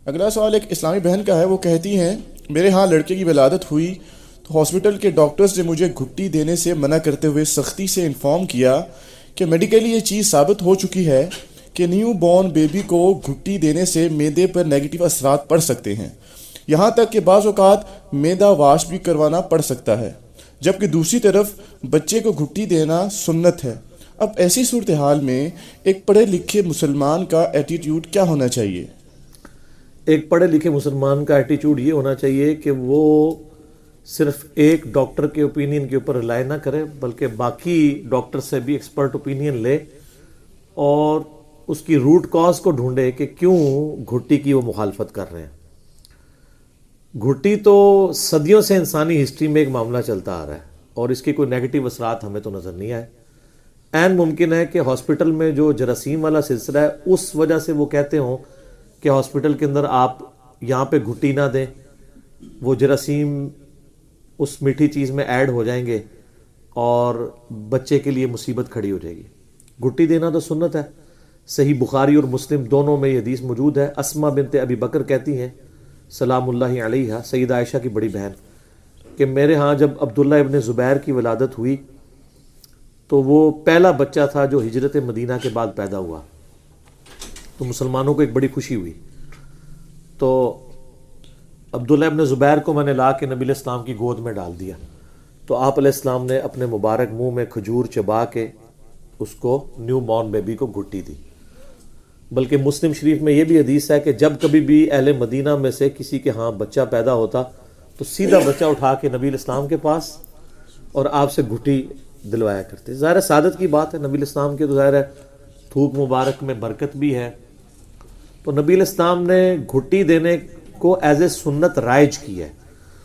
اگلا سوال ایک اسلامی بہن کا ہے. وہ کہتی ہیں میرے ہاں لڑکے کی ولادت ہوئی تو ہاسپٹل کے ڈاکٹرز نے مجھے گھٹی دینے سے منع کرتے ہوئے سختی سے انفارم کیا کہ میڈیکلی یہ چیز ثابت ہو چکی ہے کہ نیو بورن بیبی کو گھٹی دینے سے معدے پر نیگیٹو اثرات پڑ سکتے ہیں، یہاں تک کہ بعض اوقات معدہ واش بھی کروانا پڑ سکتا ہے، جبکہ دوسری طرف بچے کو گھٹی دینا سنت ہے. اب ایسی صورتحال میں ایک پڑھے لکھے مسلمان کا ایٹیٹیوڈ کیا ہونا چاہیے؟ ایک پڑھے لکھے مسلمان کا ایٹیٹیوڈ یہ ہونا چاہیے کہ وہ صرف ایک ڈاکٹر کے اوپینین کے اوپر رلائے نہ کرے، بلکہ باقی ڈاکٹر سے بھی ایکسپرٹ اوپینین لے اور اس کی روٹ کاز کو ڈھونڈے کہ کیوں گھٹی کی وہ مخالفت کر رہے ہیں. گھٹی تو صدیوں سے انسانی ہسٹری میں ایک معاملہ چلتا آ رہا ہے اور اس کے کوئی نیگیٹو اثرات ہمیں تو نظر نہیں آئے. عین ممکن ہے کہ ہاسپٹل میں جو جراثیم والا سلسلہ ہے اس وجہ سے وہ کہتے ہوں کہ ہاسپٹل کے اندر آپ یہاں پہ گھٹی نہ دیں، وہ جراثیم اس میٹھی چیز میں ایڈ ہو جائیں گے اور بچے کے لیے مصیبت کھڑی ہو جائے گی. گھٹی دینا تو سنت ہے، صحیح بخاری اور مسلم دونوں میں یہ حدیث موجود ہے. اسما بنت ابی بکر کہتی ہیں سلام اللہ علیہا، سید عائشہ کی بڑی بہن، کہ میرے ہاں جب عبداللہ ابن زبیر کی ولادت ہوئی تو وہ پہلا بچہ تھا جو ہجرت مدینہ کے بعد پیدا ہوا، تو مسلمانوں کو ایک بڑی خوشی ہوئی. تو عبداللہ ابن زبیر کو میں نے لا کے نبی علیہ السلام کی گود میں ڈال دیا، تو آپ علیہ السلام نے اپنے مبارک منہ میں کھجور چبا کے اس کو نیو بورن بیبی کو گھٹی دی. بلکہ مسلم شریف میں یہ بھی حدیث ہے کہ جب کبھی بھی اہل مدینہ میں سے کسی کے ہاں بچہ پیدا ہوتا تو سیدھا بچہ اٹھا کے نبی علیہ السلام کے پاس اور آپ سے گھٹی دلوایا کرتے. ظاہر سعادت کی بات ہے، نبی علیہ السلام کے تو ظاہر ہے تھوک مبارک میں برکت بھی ہے. تو نبی علیہ السلام نے گھٹی دینے کو ایز اے سنت رائج کی ہے،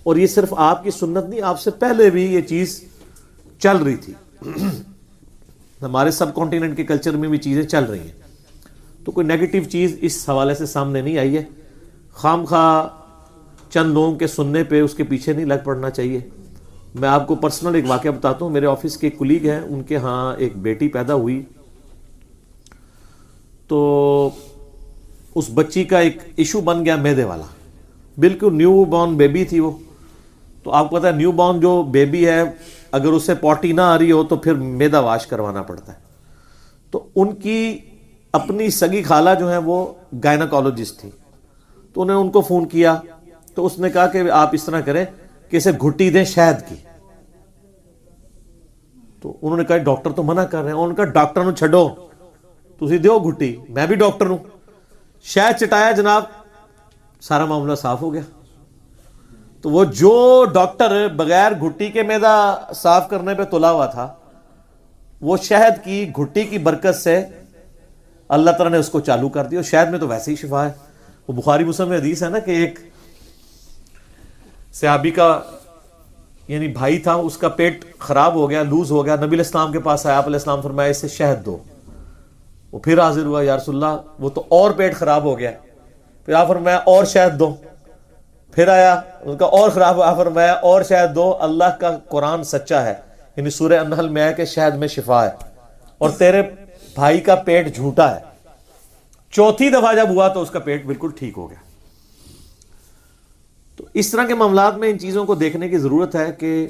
اور یہ صرف آپ کی سنت نہیں، آپ سے پہلے بھی یہ چیز چل رہی تھی. ہمارے سب کانٹیننٹ کے کلچر میں بھی چیزیں چل رہی ہیں، تو کوئی نیگیٹو چیز اس حوالے سے سامنے نہیں آئی ہے. خام خواہ چند لوگوں کے سننے پہ اس کے پیچھے نہیں لگ پڑنا چاہیے. میں آپ کو پرسنل ایک واقعہ بتاتا ہوں. میرے آفس کے ایک کلیگ ہیں، ان کے ہاں ایک بیٹی پیدا ہوئی، تو اس بچی کا ایک ایشو بن گیا میدے والا. بالکل نیو بورن بیبی تھی وہ. تو آپ کو پتا ہے نیو بورن جو بیبی ہے اگر اسے پوٹی نہ آ رہی ہو تو پھر میدا واش کروانا پڑتا ہے. تو ان کی اپنی سگی خالہ جو ہیں وہ گائناکالوجسٹ تھی، تو انہوں نے ان کو فون کیا تو اس نے کہا کہ آپ اس طرح کریں کہ اسے گھٹی دیں شہد کی. تو انہوں نے کہا ڈاکٹر تو منع کر رہے ہیں. انہوں نے کہا ڈاکٹر نو چھڈو، تسی دیو گھٹی، میں بھی ڈاکٹر ہوں. شہد چٹایا جناب، سارا معاملہ صاف ہو گیا. تو وہ جو ڈاکٹر بغیر گھٹی کے میدا صاف کرنے پہ تلا ہوا تھا، وہ شہد کی گھٹی کی برکت سے اللہ تعالیٰ نے اس کو چالو کر دیا. اور شہد میں تو ویسے ہی شفا ہے. وہ بخاری مسلم میں حدیث ہے نا کہ ایک صحابی کا یعنی بھائی تھا، اس کا پیٹ خراب ہو گیا، لوز ہو گیا. نبی علیہ السلام کے پاس آیا، آپ علیہ السلام فرمایا اسے شہد دو. وہ پھر حاضر ہوا، یا رسول اللہ وہ تو اور پیٹ خراب ہو گیا. پھر آپ فرمایا اور شہد دو. پھر آیا، ان کا اور خراب ہوا، فرمایا اور شہد دو. اللہ کا قرآن سچا ہے، یعنی سورہ النحل میں ہے کہ شہد میں شفا ہے اور تیرے بھائی کا پیٹ جھوٹا ہے. چوتھی دفعہ جب ہوا تو اس کا پیٹ بالکل ٹھیک ہو گیا. تو اس طرح کے معاملات میں ان چیزوں کو دیکھنے کی ضرورت ہے کہ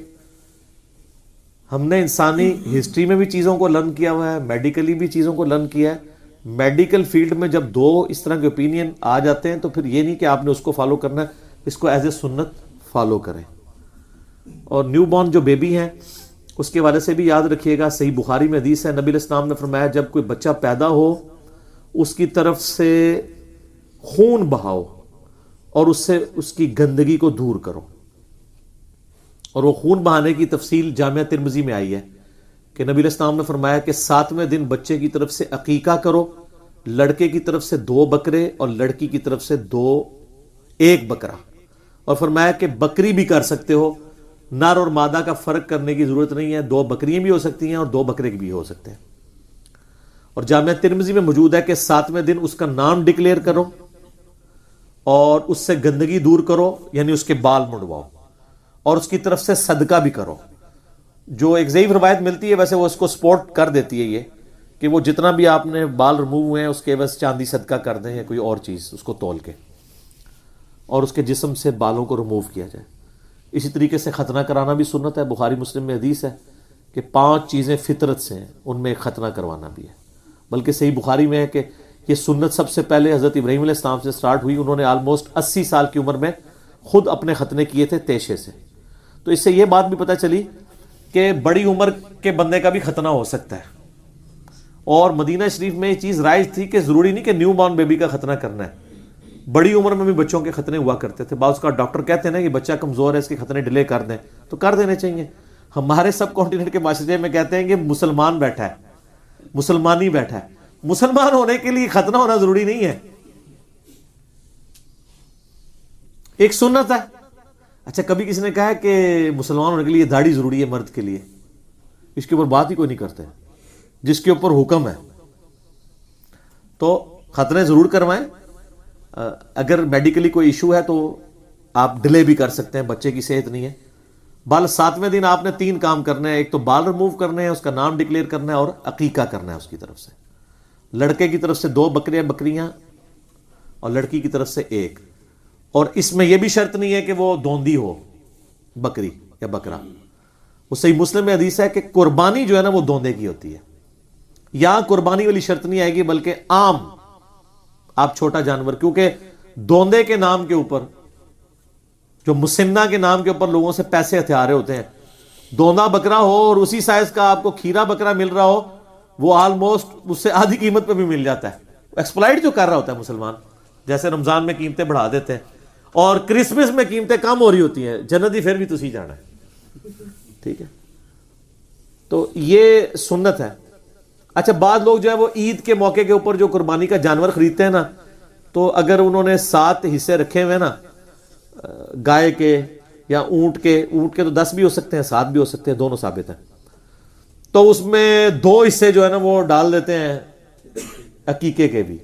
ہم نے انسانی ہسٹری میں بھی چیزوں کو لرن کیا ہوا ہے، میڈیکلی بھی چیزوں کو لرن کیا ہے. میڈیکل فیلڈ میں جب دو اس طرح کے اوپینین آ جاتے ہیں تو پھر یہ نہیں کہ آپ نے اس کو فالو کرنا ہے، اس کو ایز اے سنت فالو کریں. اور نیو بورن جو بیبی ہیں اس کے حوالے سے بھی یاد رکھیے گا، صحیح بخاری میں حدیث ہے، نبی علیہ السلام نے فرمایا جب کوئی بچہ پیدا ہو اس کی طرف سے خون بہاؤ اور اس سے اس کی گندگی کو دور کرو. اور وہ خون بہانے کی تفصیل جامعہ ترمذی میں آئی ہے کہ نبی علیہ السلام نے فرمایا کہ 7ویں دن بچے کی طرف سے عقیقہ کرو، لڑکے کی طرف سے 2 بکرے اور لڑکی کی طرف سے 1 بکرا. اور فرمایا کہ بکری بھی کر سکتے ہو، نر اور مادہ کا فرق کرنے کی ضرورت نہیں ہے، 2 بکریاں بھی ہو سکتی ہیں اور 2 بکرے بھی ہو سکتے ہیں. اور جامعہ ترمذی میں موجود ہے کہ 7ویں دن اس کا نام ڈکلیئر کرو اور اس سے گندگی دور کرو، یعنی اس کے بال مڑواؤ اور اس کی طرف سے صدقہ بھی کرو. جو ایک ضعیف روایت ملتی ہے، ویسے وہ اس کو سپورٹ کر دیتی ہے یہ کہ وہ جتنا بھی آپ نے بال ریموو ہوئے ہیں اس کے بس چاندی صدقہ کر دیں یا کوئی اور چیز اس کو تول کے. اور اس کے جسم سے بالوں کو ریموو کیا جائے. اسی طریقے سے ختنہ کرانا بھی سنت ہے. بخاری مسلم میں حدیث ہے کہ 5 چیزیں فطرت سے ہیں, ان میں ایک ختنہ کروانا بھی ہے. بلکہ صحیح بخاری میں ہے کہ یہ سنت سب سے پہلے حضرت ابراہیم علیہ السلام سے سٹارٹ ہوئی. انہوں نے آلموسٹ 80 سال کی عمر میں خود اپنے ختنے کیے تھے تیشے سے. تو اس سے یہ بات بھی پتہ چلی کہ بڑی عمر کے بندے کا بھی ختنہ ہو سکتا ہے. اور مدینہ شریف میں یہ چیز رائج تھی کہ ضروری نہیں کہ نیو بارن بیبی کا ختنہ کرنا ہے, بڑی عمر میں بھی بچوں کے ختنے ہوا کرتے تھے. بعض کا ڈاکٹر کہتے ہیں نا کہ بچہ کمزور ہے, اس کے ختنے ڈیلے کر دیں, تو کر دینے چاہیے. ہمارے سب کانٹیننٹ کے معاشرے میں کہتے ہیں کہ مسلمان بیٹھا ہے, مسلمانی بیٹھا ہے. مسلمان ہونے کے لیے ختنہ ہونا ضروری نہیں ہے, ایک سنت ہے. اچھا, کبھی کسی نے کہا ہے کہ مسلمان ہونے کے لیے داڑھی ضروری ہے مرد کے لیے, اس کے اوپر بات ہی کوئی نہیں کرتے. جس کے اوپر حکم ہے تو ختنے ضرور کروائیں. اگر میڈیکلی کوئی ایشو ہے تو آپ ڈیلے بھی کر سکتے ہیں, بچے کی صحت نہیں ہے. بال 7ویں دن آپ نے 3 کام کرنے ہیں. ایک تو بال ریموو کرنے ہیں, اس کا نام ڈکلیئر کرنا ہے, اور عقیقہ کرنا ہے اس کی طرف سے. لڑکے کی طرف سے 2 بکریاں اور لڑکی کی طرف سے 1. اور اس میں یہ بھی شرط نہیں ہے کہ وہ دوندی ہو بکری یا بکرا. وہ صحیح مسلم میں حدیث ہے کہ قربانی جو ہے نا وہ دوندے کی ہوتی ہے. یہاں قربانی والی شرط نہیں آئے گی, بلکہ عام آپ چھوٹا جانور, کیونکہ دوندے کے نام کے اوپر, جو مسنہ کے نام کے اوپر لوگوں سے پیسے ہتھیارے ہوتے ہیں. دوندا بکرا ہو اور اسی سائز کا آپ کو کھیرا بکرا مل رہا ہو, وہ آلموسٹ اس سے آدھی قیمت پہ بھی مل جاتا ہے. ایکسپلائٹ جو کر رہا ہوتا ہے مسلمان, جیسے رمضان میں قیمتیں بڑھا دیتے ہیں اور کرسمس میں قیمتیں کم ہو رہی ہوتی ہیں. جنتی پھر بھی تسی جانا ہے, ٹھیک ہے. تو یہ سنت ہے. اچھا, بعض لوگ جو ہے وہ عید کے موقع کے اوپر جو قربانی کا جانور خریدتے ہیں نا, تو اگر انہوں نے 7 حصے رکھے ہوئے نا گائے کے یا اونٹ کے تو 10 بھی ہو سکتے ہیں, 7 بھی ہو سکتے ہیں, دونوں ثابت ہیں. تو اس میں 2 حصے جو ہے نا وہ ڈال دیتے ہیں عقیقے کے بھی,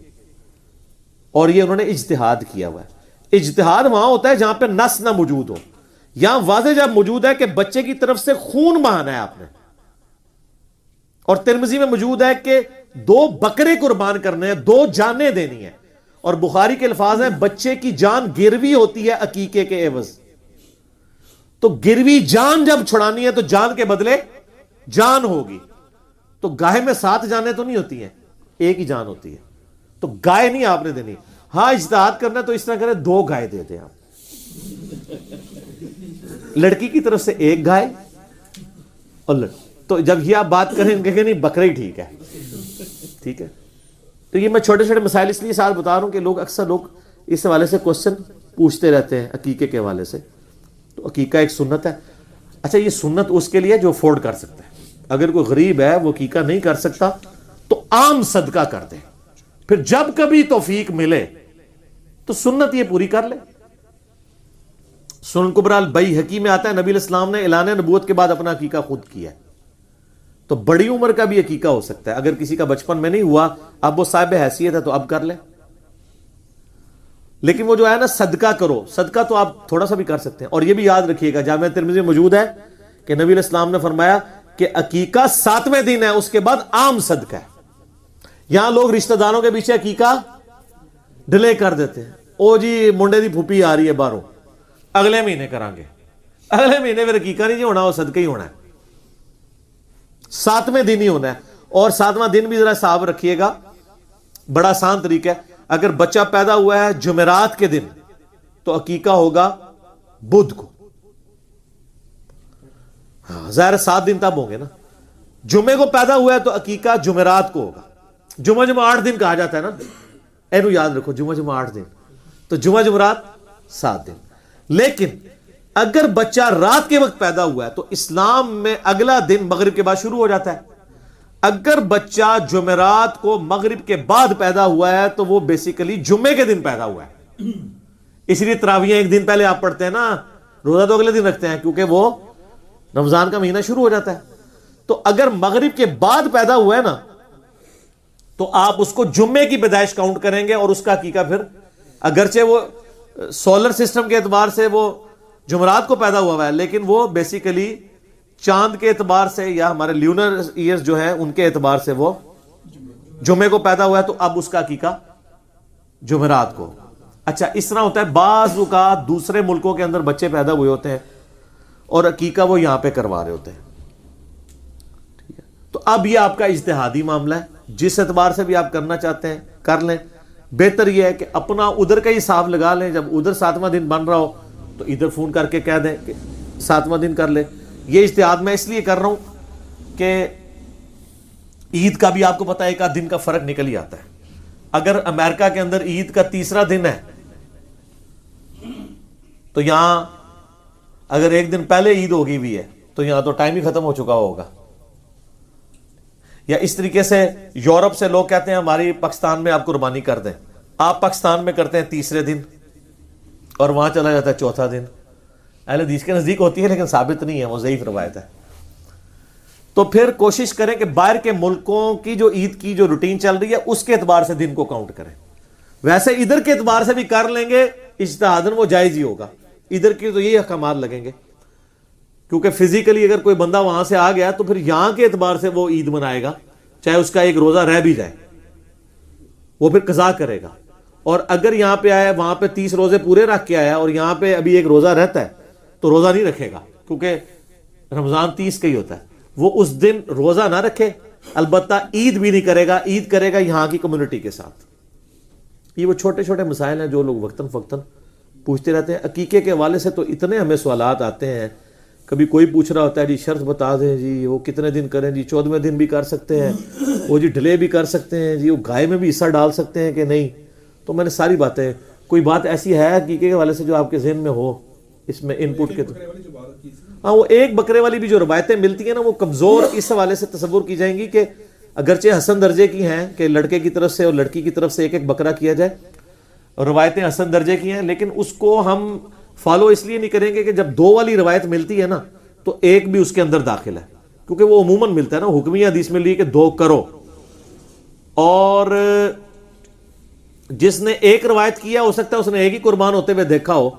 اور یہ انہوں نے اجتہاد کیا ہوا ہے. اجتہاد وہاں ہوتا ہے جہاں پہ نص نہ موجود ہو. یہاں واضح جب موجود ہے کہ بچے کی طرف سے خون بہانا ہے آپ نے, اور ترمذی میں موجود ہے کہ 2 بکرے قربان کرنے ہیں, 2 جانیں دینی ہیں. اور بخاری کے الفاظ ہیں بچے کی جان گروی ہوتی ہے عقیقے کے عوض. تو گروی جان جب چھڑانی ہے تو جان کے بدلے جان ہوگی. تو گائے میں 7 جانیں تو نہیں ہوتی ہیں, ایک ہی جان ہوتی ہے. تو گائے نہیں آپ نے دینی. ہاں, اجتہاد کرنا ہے تو اس طرح کریں 2 گائے دے دیں آپ. لڑکی کی طرف سے 1 گائے اور تو جب یہ آپ بات کریں کہ نہیں بکرا ہی ٹھیک ہے, ٹھیک ہے. تو یہ میں چھوٹے چھوٹے مسائل اس لیے ساتھ بتا رہا ہوں کہ اکثر لوگ اس حوالے سے کوشچن پوچھتے رہتے ہیں عقیقے کے حوالے سے. تو عقیقہ ایک سنت ہے. اچھا, یہ سنت اس کے لیے جو افورڈ کر سکتا ہے. اگر کوئی غریب ہے وہ عقیقہ نہیں کر سکتا تو عام صدقہ کر دے, پھر جب کبھی توفیق ملے تو سنت یہ پوری کر لے. سنن کبری البیہقی میں آتا ہے نبی علیہ السلام نے اعلان نبوت کے بعد اپنا عقیقہ خود کیا ہے. تو بڑی عمر کا بھی عقیقہ ہو سکتا ہے. اگر کسی کا بچپن میں نہیں ہوا, اب وہ صاحب حیثیت ہے تو اب کر لے. لیکن وہ جو ہے نا صدقہ کرو, صدقہ تو آپ تھوڑا سا بھی کر سکتے ہیں. اور یہ بھی یاد رکھیے گا, جامعہ ترمذی میں موجود ہے کہ نبی علیہ السلام نے فرمایا کہ عقیقہ 7ویں دن ہے, اس کے بعد عام صدقہ ہے. یہاں لوگ رشتہ داروں کے پیچھے عقیقہ ڈیلے کر دیتے ہیں. او جی منڈے دی پھوپھی آ رہی ہے باہروں, اگلے مہینے کریں گے. اگلے مہینے میں عقیقہ نہیں جی ہونا, وہ صدقہ ہی ہونا ہے. 7ویں دن ہی ہونا ہے. اور 7واں دن بھی ذرا حساب رکھیے گا, بڑا آسان طریقہ ہے. اگر بچہ پیدا ہوا ہے جمعرات کے دن تو عقیقہ ہوگا بدھ کو. ہاں ظاہر 7 دن تب ہوں گے نا. جمعے کو پیدا ہوا ہے تو عقیقہ جمعرات کو ہوگا. جمعہ 8 دن کہا جاتا ہے نا, اینو یاد رکھو, جمعہ 8 دن, تو جمعرات 7 دن. لیکن اگر بچہ رات کے وقت پیدا ہوا ہے تو اسلام میں اگلا دن مغرب کے بعد شروع ہو جاتا ہے. اگر بچہ جمعرات کو مغرب کے بعد پیدا ہوا ہے تو وہ بیسیکلی جمعے کے دن پیدا ہوا ہے. اس لیے تراویح ایک دن پہلے آپ پڑھتے ہیں نا, روزہ تو اگلے دن رکھتے ہیں کیونکہ وہ رمضان کا مہینہ شروع ہو جاتا ہے. تو اگر مغرب کے بعد پیدا ہوا ہے نا تو آپ اس کو جمعے کی پیدائش کاؤنٹ کریں گے, اور اس کا عقیقہ پھر اگرچہ وہ سولر سسٹم کے اعتبار سے وہ جمعرات کو پیدا ہوا ہے, لیکن وہ بیسیکلی چاند کے اعتبار سے یا ہمارے لیونر ایئرز جو ہیں ان کے اعتبار سے وہ جمعے کو پیدا ہوا ہے. تو اب اس کا عقیقہ جمعرات کو. اچھا اس طرح ہوتا ہے بعض اوقات دوسرے ملکوں کے اندر بچے پیدا ہوئے ہوتے ہیں اور عقیقہ وہ یہاں پہ کروا رہے ہوتے ہیں. تو اب یہ آپ کا اجتہادی معاملہ ہے, جس اعتبار سے بھی آپ کرنا چاہتے ہیں کر لیں. بہتر یہ ہے کہ اپنا ادھر کا ہی حساب لگا لیں, جب ادھر 7واں دن بن رہا ہو تو ادھر فون کر کے کہہ دیں کہ 7واں دن کر لیں. یہ اجتہاد میں اس لیے کر رہا ہوں کہ عید کا بھی آپ کو پتا ہے ایک آدھ دن کا فرق نکل ہی آتا ہے. اگر امریکہ کے اندر عید کا 3را دن ہے تو یہاں اگر ایک دن پہلے عید ہوگی بھی ہے تو یہاں تو ٹائم ہی ختم ہو چکا ہوگا. یا اس طریقے سے یورپ سے لوگ کہتے ہیں ہماری پاکستان میں آپ قربانی کر دیں, آپ پاکستان میں کرتے ہیں 3رے دن اور وہاں چلا جاتا ہے 4تھا دن. اہل حدیث کے نزدیک ہوتی ہے لیکن ثابت نہیں ہے, وہ ضعیف روایت ہے. تو پھر کوشش کریں کہ باہر کے ملکوں کی جو عید کی جو روٹین چل رہی ہے اس کے اعتبار سے دن کو کاؤنٹ کریں. ویسے ادھر کے اعتبار سے بھی کر لیں گے اجتہاداً وہ جائز ہی ہوگا. ادھر کی تو یہی احکامات لگیں گے, کیونکہ فزیکلی اگر کوئی بندہ وہاں سے آ گیا تو پھر یہاں کے اعتبار سے وہ عید منائے گا, چاہے اس کا ایک روزہ رہ بھی جائے, وہ پھر قضا کرے گا. اور اگر یہاں پہ آیا وہاں پہ 30 روزے پورے رکھ کے آیا اور یہاں پہ ابھی ایک روزہ رہتا ہے تو روزہ نہیں رکھے گا, کیونکہ رمضان 30 کا ہی ہوتا ہے. وہ اس دن روزہ نہ رکھے, البتہ عید بھی نہیں کرے گا, عید کرے گا یہاں کی کمیونٹی کے ساتھ. یہ وہ چھوٹے چھوٹے مسائل ہیں جو لوگ وقتاً فوقتاً پوچھتے رہتے ہیں. عقیقے کے حوالے سے تو اتنے ہمیں سوالات آتے ہیں, کبھی کوئی پوچھ رہا ہوتا ہے جی شرط بتا دیں جی وہ کتنے دن کریں, جی 14ویں دن بھی کر سکتے ہیں, وہ جی ڈیلے بھی کر سکتے ہیں, جی وہ گائے میں بھی حصہ ڈال سکتے ہیں کہ نہیں. تو میں نے ساری باتیں, کوئی بات ایسی ہے عقیقے کے حوالے سے جو آپ کے ذہن میں ہو اس میں ان پٹ کے تو ہاں وہ ایک بکرے والی بھی جو روایتیں ملتی ہیں نا وہ کمزور اس حوالے سے تصور کی جائیں گی کہ اگرچہ حسن درجے کی ہیں کہ لڑکے کی طرف سے اور لڑکی کی طرف سے ایک ایک بکرا کیا جائے, اور روایتیں حسن درجے کی ہیں, لیکن اس کو ہم فالو اس لیے نہیں کریں گے کہ جب 2 والی روایت ملتی ہے نا تو ایک بھی اس کے اندر داخل ہے, کیونکہ وہ عموماً ملتا ہے نا حکمی حدیث میں لی کہ 2 کرو. اور جس نے ایک روایت کیا ہو سکتا ہے اس نے ایک ہی قربان ہوتے ہوئے دیکھا ہو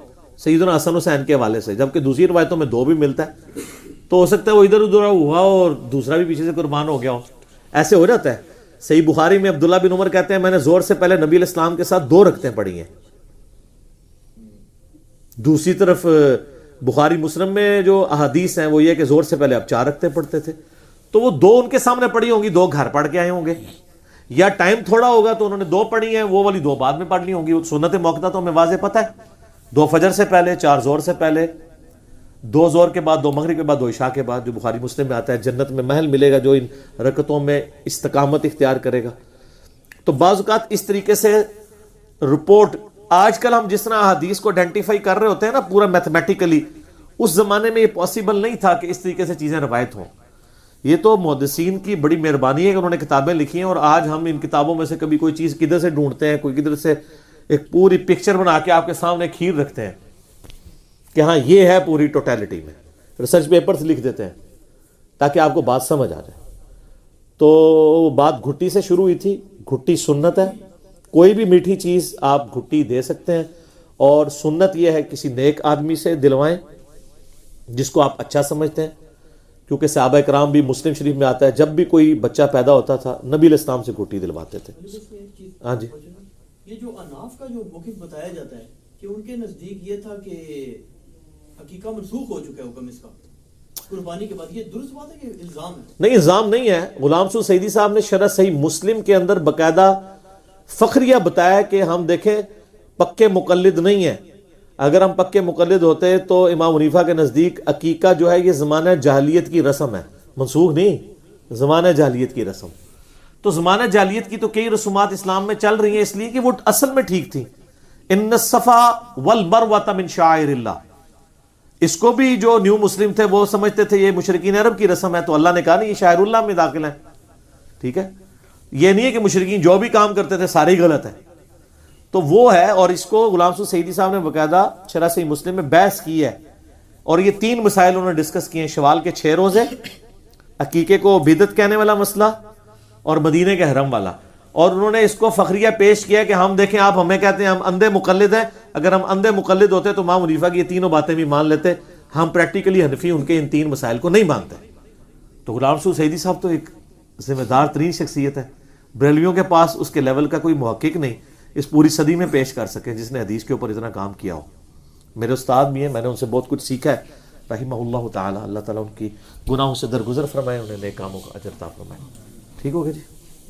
سیدنا حسن حسین کے حوالے سے, جبکہ دوسری روایتوں میں 2 بھی ملتا ہے, تو ہو سکتا ہے وہ ادھر ادھر ہوا اور دوسرا بھی پیچھے سے قربان ہو گیا ہو. ایسے ہو جاتا ہے. صحیح بخاری میں عبداللہ بن عمر کہتے ہیں میں نے زور سے پہلے نبی علیہ السلام کے ساتھ 2 رکعتیں پڑھی ہیں. دوسری طرف بخاری مسلم میں جو احادیث ہیں وہ یہ کہ زور سے پہلے آپ 4 رکعتیں پڑھتے تھے, تو وہ 2 ان کے سامنے پڑھی ہوں گی, 2 گھر پڑھ کے آئے ہوں گے, یا ٹائم تھوڑا ہوگا تو انہوں نے 2 پڑھی ہیں, وہ والی 2 بعد میں پڑھ لی ہوں گی. سنت موقع تو ہمیں واضح پتہ ہے, 2 فجر سے پہلے, 4 زور سے پہلے, 2 زور کے بعد, 2 مغرب کے بعد, 2 عشاء کے بعد, جو بخاری مسلم میں آتا ہے جنت میں محل ملے گا جو ان رکعتوں میں استقامت اختیار کرے گا. تو بعض اوقات اس طریقے سے رپورٹ, آج کل ہم جس طرح حدیث کو آئیڈینٹیفائی کر رہے ہوتے ہیں نا پورا میتھمیٹیکلی, اس زمانے میں یہ پاسبل نہیں تھا کہ اس طریقے سے چیزیں روایت ہوں. یہ تو محدثین کی بڑی مہربانی ہے کہ انہوں نے کتابیں لکھی ہیں, اور آج ہم ان کتابوں میں سے کبھی کوئی چیز کدھر سے ڈھونڈتے ہیں, کوئی کدھر سے ایک پوری پکچر بنا کے آپ کے سامنے کھیر رکھتے ہیں کہ ہاں یہ ہے پوری ٹوٹیلٹی میں, ریسرچ پیپرز لکھ دیتے ہیں تاکہ آپ کو بات سمجھ آ جائے. تو بات گھٹی سے شروع ہوئی تھی, گھٹی سنت ہے, کوئی بھی میٹھی چیز آپ گھٹی دے سکتے ہیں, اور سنت یہ ہے کسی نیک آدمی سے دلوائیں جس کو آپ اچھا سمجھتے ہیں, کیونکہ صحابہ کرام بھی مسلم شریف میں آتا ہے جب بھی کوئی بچہ پیدا ہوتا تھا نبی علیہ السلام سے گھٹی دلواتے تھے. ہاں جی, یہ جو اناف کا جو موقف بتایا جاتا ہے کہ ان کے نزدیک یہ تھا کہ عقیقہ منسوخ ہو چکا ہے حکم اس کا قربانی کے بعد, یہ درست بات ہے کہ الزام ہے؟ نہیں, الزام نہیں ہے. غلام سعود سعیدی صاحب نے شرح صحیح مسلم کے اندر باقاعدہ فخریہ بتایا کہ ہم دیکھیں پکے مقلد نہیں ہیں. اگر ہم پکے مقلد ہوتے تو امام حنیفہ کے نزدیک عقیقہ جو ہے یہ زمانہ جاہلیت کی رسم ہے, منسوخ نہیں, زمانہ جاہلیت کی رسم. تو زمانہ جاہلیت کی تو کئی رسومات اسلام میں چل رہی ہیں اس لیے کہ وہ اصل میں ٹھیک تھی. ان الصفا والمروہ من شعائر اللہ, اس کو بھی جو نیو مسلم تھے وہ سمجھتے تھے یہ مشرکین عرب کی رسم ہے, تو اللہ نے کہا نہیں یہ شاعر اللہ میں داخل ہے. ٹھیک ہے, یہ نہیں ہے کہ مشرکین جو بھی کام کرتے تھے سارے ہی غلط ہیں. تو وہ ہے, اور اس کو غلام سعود سعیدی صاحب نے باقاعدہ شرح صحیح مسلم میں بحث کی ہے, اور یہ 3 مسائل انہوں نے ڈسکس کیے ہیں: شوال کے 6 روزے, عقیقے کو بدعت کہنے والا مسئلہ, اور مدینے کے حرم والا. اور انہوں نے اس کو فخریہ پیش کیا کہ ہم دیکھیں آپ ہمیں کہتے ہیں ہم اندھے مقلد ہیں, اگر ہم اندھے مقلد ہوتے تو امام حنیفہ کی یہ تینوں باتیں بھی مان لیتے, ہم پریکٹیکلی حنفی ان کے ان 3 مسائل کو نہیں مانتے. تو غلام سعود سعیدی صاحب تو ایک ذمہ دار ترین شخصیت ہے, بریلویوں کے پاس اس کے لیول کا کوئی محقق نہیں, اس پوری صدی میں پیش کر سکیں جس نے حدیث کے اوپر اتنا کام کیا ہو. میرے استاد بھی ہیں, میں نے ان سے بہت کچھ سیکھا ہے رحمہ اللہ تعالی. اللہ تعالیٰ ان کی گناہوں سے درگزر فرمائے, انہیں نیک کاموں کا اجر عطا فرمائے. ٹھیک ہو گیا جی.